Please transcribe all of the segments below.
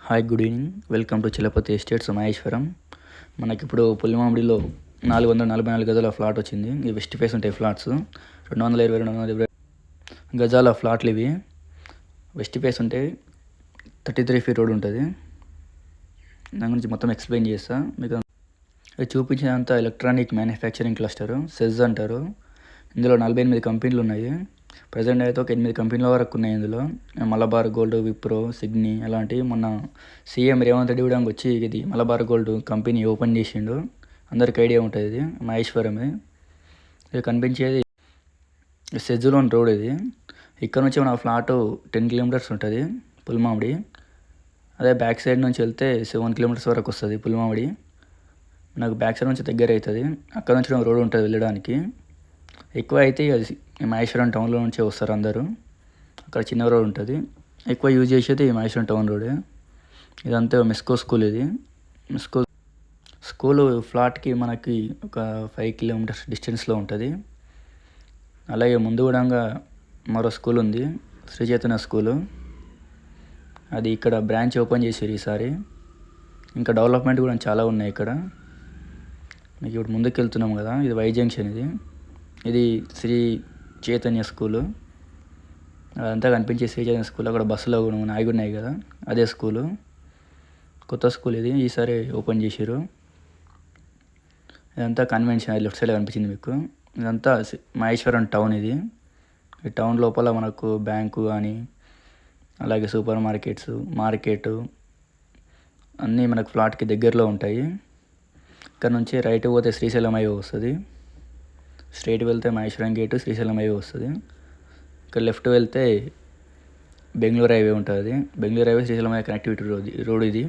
Hi, good evening. Welcome to Chilapathi estates Maheshwaram. మనకిప్పుడు పుల్లిమామిడిలో 444 గజాల ఫ్లాట్ వచ్చింది. ఇవి వెస్ట్ ఫేస్ ఉంటాయి ఫ్లాట్స్. 220 220 గజాల ఫ్లాట్లు ఇవి. వెస్ట్ ఫేస్ ఉంటాయి. 33 ఫీట్ రోడ్ ఉంటుంది. దాని గురించి మొత్తం ఎక్స్ప్లెయిన్ చేస్తా మీకు. ఇది చూపించినంత ఎలక్ట్రానిక్ మ్యానుఫ్యాక్చరింగ్ క్లస్టర్ సెజ్ అంటారు. ఇందులో 48 కంపెనీలు ఉన్నాయి. ప్రజెంట్ అయితే ఒక 8 కంపెనీల వరకు ఉన్నాయి ఇందులో. మలబార్ గోల్డ్, విప్రో, సిగ్నీ అలాంటివి. మొన్న సీఎం రేవంత్ రెడ్డి కూడా వచ్చి ఇది మలబార్ గోల్డ్ కంపెనీ ఓపెన్ చేసిండు. అందరికి ఐడియా ఉంటుంది. ఇది మహేశ్వరమే. ఇది కనిపించేది సెజ్లోని రోడ్. ఇది ఇక్కడ నుంచి మన ఫ్లాట్ 10 కిలోమీటర్స్ ఉంటుంది పుల్మామిడి. అదే బ్యాక్ సైడ్ నుంచి వెళ్తే 7 కిలోమీటర్స్ వరకు వస్తుంది పుల్మామిడి. నాకు బ్యాక్ సైడ్ నుంచి దగ్గర అవుతుంది. అక్కడ నుంచి రోడ్ ఉంటుంది వెళ్ళడానికి. ఎక్కువ అయితే అది మహేశ్వరం టౌన్లో నుంచే వస్తారు అందరూ. అక్కడ చిన్న రోడ్ ఉంటుంది. ఎక్కువ యూజ్ చేసేది మహేశ్వరం టౌన్ రోడే. ఇదంతా మెస్కో స్కూల్. ఇది మెస్కో స్కూలు ఫ్లాట్కి మనకి ఒక 5 కిలోమీటర్స్ డిస్టెన్స్లో ఉంటుంది. అలాగే ముందు కూడా మరో స్కూల్ ఉంది, శ్రీ చైతన్య స్కూలు. అది ఇక్కడ బ్రాంచ్ ఓపెన్ చేశారు ఈసారి. ఇంకా డెవలప్మెంట్ కూడా చాలా ఉన్నాయి ఇక్కడ. మీకు ఇప్పుడు ముందుకు వెళ్తున్నాం కదా, ఇది వై జంక్షన్. ఇది శ్రీ చైతన్య స్కూలు. అదంతా కనిపించే శ్రీ చైతన్య స్కూల్. అక్కడ బస్సులో కూడా ఆగి ఉన్నాయి కదా, అదే స్కూలు. కొత్త స్కూల్ ఇది, ఈసారి ఓపెన్ చేసారు. ఇదంతా కన్వెన్షన్, అది లెఫ్ట్ సైడ్లో కనిపించింది మీకు. ఇదంతా మహేశ్వరం టౌన్. ఇది ఈ టౌన్ లోపల మనకు బ్యాంకు కానీ, అలాగే సూపర్ మార్కెట్స్, మార్కెట్ అన్నీ మనకు ఫ్లాట్కి దగ్గరలో ఉంటాయి. ఇక్కడ నుంచి రైట్ పోతే శ్రీశైలం హైవే వస్తుంది. స్ట్రైట్ వెళ్తే మహేశ్వరం గేటు, శ్రీశైలం హైవే వస్తుంది. ఇక్కడ లెఫ్ట్ వెళ్తే బెంగళూరు హైవే ఉంటుంది. Bengaluru highway Srisailam highway connectivity road ఇది.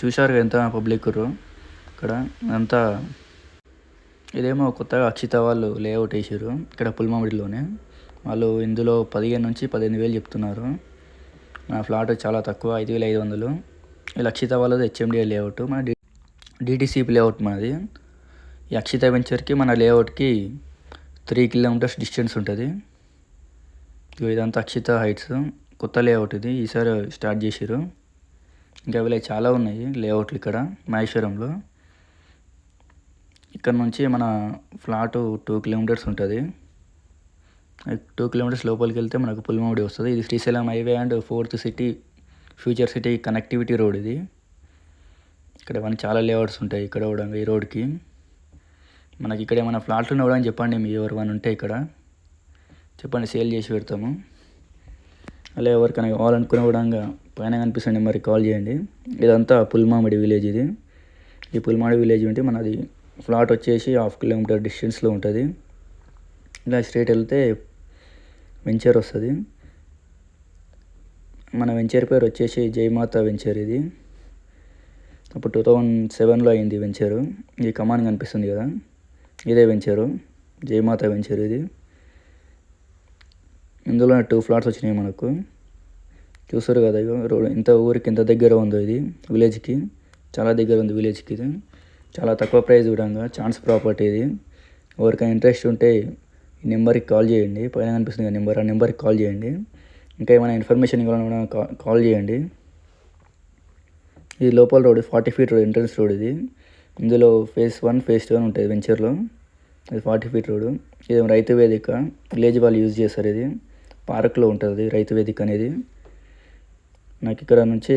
చూశారు ఎంత పబ్లిక్ ఇక్కడ అంతా. ఇదేమో కొత్తగా అక్షిత వాళ్ళు లేఅవుట్ వేసారు ఇక్కడ పుల్మామిడిలోనే. వాళ్ళు ఇందులో 15 నుంచి 18,000 చెప్తున్నారు. నా ఫ్లాట్ చాలా తక్కువ, 5,500. వీళ్ళు అక్షిత వాళ్ళది హెచ్ఎండిఏ లేఅవుట్, మన డిటిసిపి లేఅవుట్ మనది. ఈ అక్షిత వెంచర్కి మన లేఅవుట్కి 3 కిలోమీటర్స్ డిస్టెన్స్ ఉంటుంది. ఇదంతా అక్షిత హైట్స్, కొత్త లేఅవుట్ ఇది, ఈసారి స్టార్ట్ చేసారు. ఇంకా వీళ్ళ చాలా ఉన్నాయి లేఅవుట్లు ఇక్కడ మహేశ్వరంలో. ఇక్కడ నుంచి మన ఫ్లాట్ 2 కిలోమీటర్స్ ఉంటుంది. 2 కిలోమీటర్స్ లోపలికి వెళ్తే మనకు పుల్మామిడి వస్తుంది. ఇది Srisailam highway and 4th city future city connectivity road ఇది. ఇక్కడ మన చాలా లేఅవుట్స్ ఉంటాయి ఇక్కడ కూడా. ఈ రోడ్కి మనకి ఇక్కడ ఏమైనా ఫ్లాట్లు ఉన్నా కూడా చెప్పండి, మీ ఎవరివైనా ఉంటే ఇక్కడ చెప్పండి, సేల్ చేసి పెడతాము. అలా ఎవరికైనా కావాలనుకునే కూడా పైన కనిపిస్తున్న నెంబర్కి కాల్ చేయండి. ఇదంతా పుల్మామిడి విలేజ్. ఇది ఈ పుల్మామిడి విలేజ్ అంటే మనది ఫ్లాట్ వచ్చేసి 1/2 కిలోమీటర్ డిస్టెన్స్లో ఉంటుంది. ఇలా స్ట్రైట్ వెళ్తే వెంచర్ వస్తుంది. మన వెంచర్ పేరు వచ్చేసి జయమాత వెంచర్. ఇది అప్పుడు 2007లో అయింది వెంచరు. ఈ కమాన్ కనిపిస్తుంది కదా, ఇదే వెంచరు, జయమాత వెంచర్. ఇది ఇందులో 2 ఫ్లాట్స్ వచ్చినాయి మనకు. చూస్తారు కదా రోడ్ ఇంత ఊరికి ఎంత దగ్గర ఉందో. ఇది విలేజ్కి చాలా దగ్గర ఉంది. విలేజ్కి ఇది చాలా తక్కువ ప్రైస్ కూడా, ఛాన్స్ ప్రాపర్టీ ఇది. ఎవరికైనా ఇంట్రెస్ట్ ఉంటే ఈ నెంబర్కి కాల్ చేయండి, పైన కనిపిస్తుంది కదా నెంబర్, ఆ నెంబర్కి కాల్ చేయండి. ఇంకా ఏమైనా ఇన్ఫర్మేషన్ కావాలన్నా కాల్ చేయండి. ఇది లోపల road, 40 feet road, entrance road. ఇది ఇందులో phase 1 phase 2 అని ఉంటుంది వెంచర్లో. ఇది 40 ఫీట్ రోడ్. ఇది రైతు వేదిక, విలేజ్ వాళ్ళు యూజ్ చేస్తారు. ఇది పార్క్లో ఉంటుంది రైతు వేదిక అనేది. నాకు ఇక్కడ నుంచి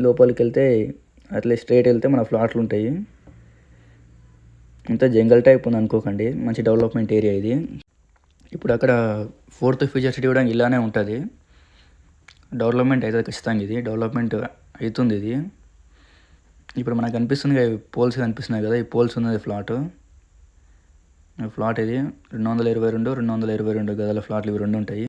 లోపలికి వెళ్తే అట్లే స్ట్రైట్ వెళ్తే మన ఫ్లాట్లు ఉంటాయి. అంతా జంగల్ టైప్ ఉంది అనుకోకండి, మంచి డెవలప్మెంట్ ఏరియా ఇది. ఇప్పుడు అక్కడ 4th ఫ్యూచర్ సిటీ కూడా ఇలానే ఉంటుంది. డెవలప్మెంట్ అవుతుంది ఖచ్చితంగా. ఇది డెవలప్మెంట్ అవుతుంది. ఇది ఇప్పుడు మనకు కనిపిస్తుంది కదా, పోల్స్ కనిపిస్తున్నాయి కదా, ఈ పోల్స్ ఉన్నది ఫ్లాట్. ఇది 222 222 గదాల ఫ్లాట్లు ఇవి 2 ఉంటాయి.